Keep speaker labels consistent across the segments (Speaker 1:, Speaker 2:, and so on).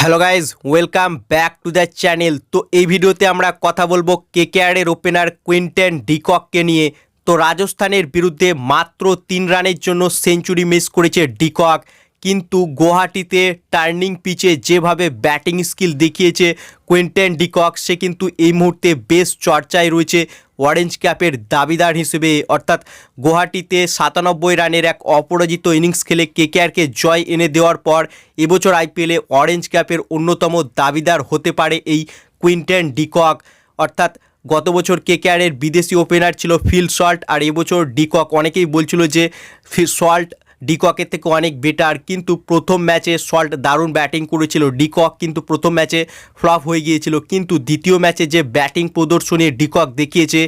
Speaker 1: Hello guys, welcome back to the channel. তো এই ভিডিওতে আমরা কথা বলবো কেকেআরের ওপেনার কুইন্টন ডিকককে নিয়ে। তো রাজস্থানের বিরুদ্ধে মাত্র 3 রানের জন্য সেঞ্চুরি মিস করেছে ডিকক, কিন্তু গুয়াহাটিতে টার্নিং পিচে যেভাবে ব্যাটিং স্কিল দেখিয়েছে কুইন্টন ডিকক, সে কিন্তু এই মুহূর্তে বেশ চর্চায় রয়েছে অরেঞ্জ ক্যাপের দাবিদার হিসেবে। অর্থাৎ গুয়াহাটিতে 97 রানের এক অপরাজিত ইনিংস খেলে কেকেআরকে জয় এনে দেওয়ার পর এবছর আইপিএলে অরেঞ্জ ক্যাপের অন্যতম দাবিদার হতে পারে এই কুইন্টন ডিকক। অর্থাৎ গত বছর কেকেআরের বিদেশি ওপেনার ছিল ফিল সল্ট, আর এবছর ডিকক। অনেকেই বলছিল যে সল্ট ডিককের থেকে অনেক বেটার, কিন্তু প্রথম ম্যাচে সল্ট দারুণ ব্যাটিং করেছিল, ডিকক কিন্তু প্রথম ম্যাচে ফ্লপ হয়ে গিয়েছিল। কিন্তু দ্বিতীয় ম্যাচে যে ব্যাটিং প্রদর্শনী ডিকক দেখিয়েছে,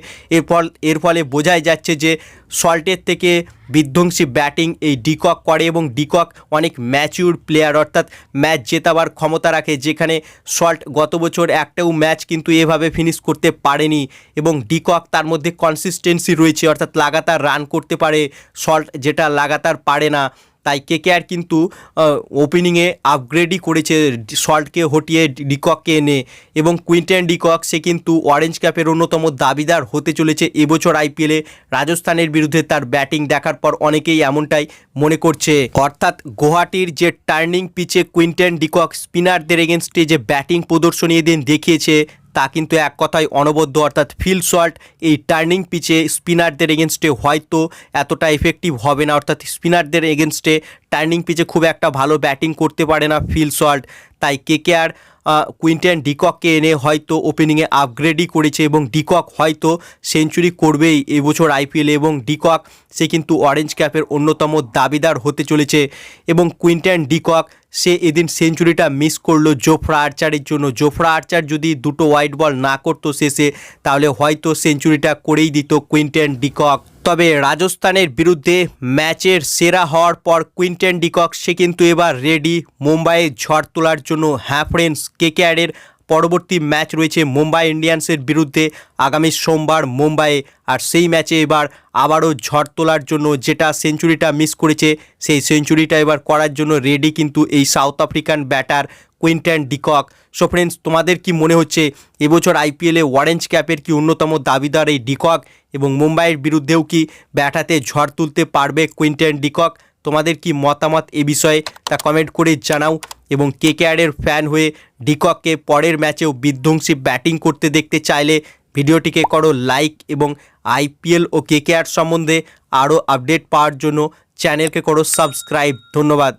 Speaker 1: এর ফলে বোঝাই যাচ্ছে যে সল্টের থেকে বিধ্বংসী ব্যাটিং এই ডিকক করে, এবং ডিকক অনেক ম্যাচিউর প্লেয়ার, অর্থাৎ ম্যাচ জেতাবার ক্ষমতা রাখে, যেখানে সল্ট গত বছর একটাও ম্যাচ কিন্তু এভাবে ফিনিশ করতে পারেনি। এবং ডিকক তার মধ্যে কনসিস্টেন্সি রয়েছে, অর্থাৎ লাগাতার রান করতে পারে, সল্ট যেটা লাগাতার পারে না। তাই কেকেআর কিন্তু ওপেনিংয়ে আপগ্রেডই করেছে সল্টকে হটিয়ে ডিকককে এনে, এবং কুইন্টন ডিকক সে কিন্তু অরেঞ্জ ক্যাপের অন্যতম দাবিদার হতে চলেছে এবছর আইপিএলে। রাজস্থানের বিরুদ্ধে তার ব্যাটিং দেখার পর অনেকেই এমনটাই মনে করছে। অর্থাৎ গুয়াহাটির যে টার্নিং পিচে কুইন্টন ডিকক স্পিনারদের এগেনস্টে যে ব্যাটিং প্রদর্শনী এদিন দেখিয়েছে তা কিন্তু এক কথায় অনবদ্য। অর্থাৎ ফিল সল্ট এই টার্নিং পিচে স্পিনারদের এগেনস্টে হয়তো এতটা এফেক্টিভ হবে না, অর্থাৎ স্পিনারদের এগেনস্টে টার্নিং পিচে খুব একটা ভালো ব্যাটিং করতে পারে না ফিল সল্ট। তাই কেকেআর কুইন্টন ডিকককে এনে হয়তো ওপেনিংয়ে আপগ্রেডই করেছে, এবং ডিকক হয়তো সেঞ্চুরি করবেই এবছর আইপিএলে, এবং ডিকক সে কিন্তু অরেঞ্জ ক্যাপের অন্যতম দাবিদার হতে চলেছে। এবং কুইন্টন ডিকক সে এদিন সেঞ্চুরিটা মিস করলো জোফরা আর্চারের জন্য। জোফরা আর্চার যদি দুটো ওয়াইড বল না করতো শেষে, তাহলে হয়তো সেঞ্চুরিটা করেই দিত কুইন্টন ডিকক। তবে রাজস্থানের বিরুদ্ধে ম্যাচের সেরা হওয়ার পর কুইন্টন ডিকক সে কিন্তু এবার রেডি মুম্বাইয়ে ঝড় তোলার জন্য। হ্যাঁ ফ্রেন্ডস, কেকেআরের পরবর্তী ম্যাচ রয়েছে মুম্বাই ইন্ডিয়ান্সের বিরুদ্ধে আগামী সোমবার মুম্বাইয়ে, আর সেই ম্যাচে এবার আবারও ঝড় তোলার জন্য, যেটা সেঞ্চুরিটা মিস করেছে সেই সেঞ্চুরিটা এবার করার জন্য রেডি কিন্তু এই south African batter Quinton de Kock. So friends, তোমাদের কি মনে হচ্ছে এবছর আইপিএলে অরেঞ্জ ক্যাপের কি অন্যতম দাবিদার এই ডিকক, এবং মুম্বাইয়ের বিরুদ্ধেও কি ব্যাটাতে ঝড় তুলতে পারবে কুইন্টন ডিকক? তোমাদের কি মতামত এ বিষয়ে তা কমেন্ট করে জানাও, এবং কেকেআরের ফ্যান হয়ে ডিকককে পরের ম্যাচেও বিধ্বংসী ব্যাটিং করতে দেখতে চাইলে ভিডিওটিকে করো লাইক, এবং আইপিএল ও কেকেআর সম্বন্ধে আরও আপডেট পাওয়ার জন্য চ্যানেলকে করো সাবস্ক্রাইব। ধন্যবাদ।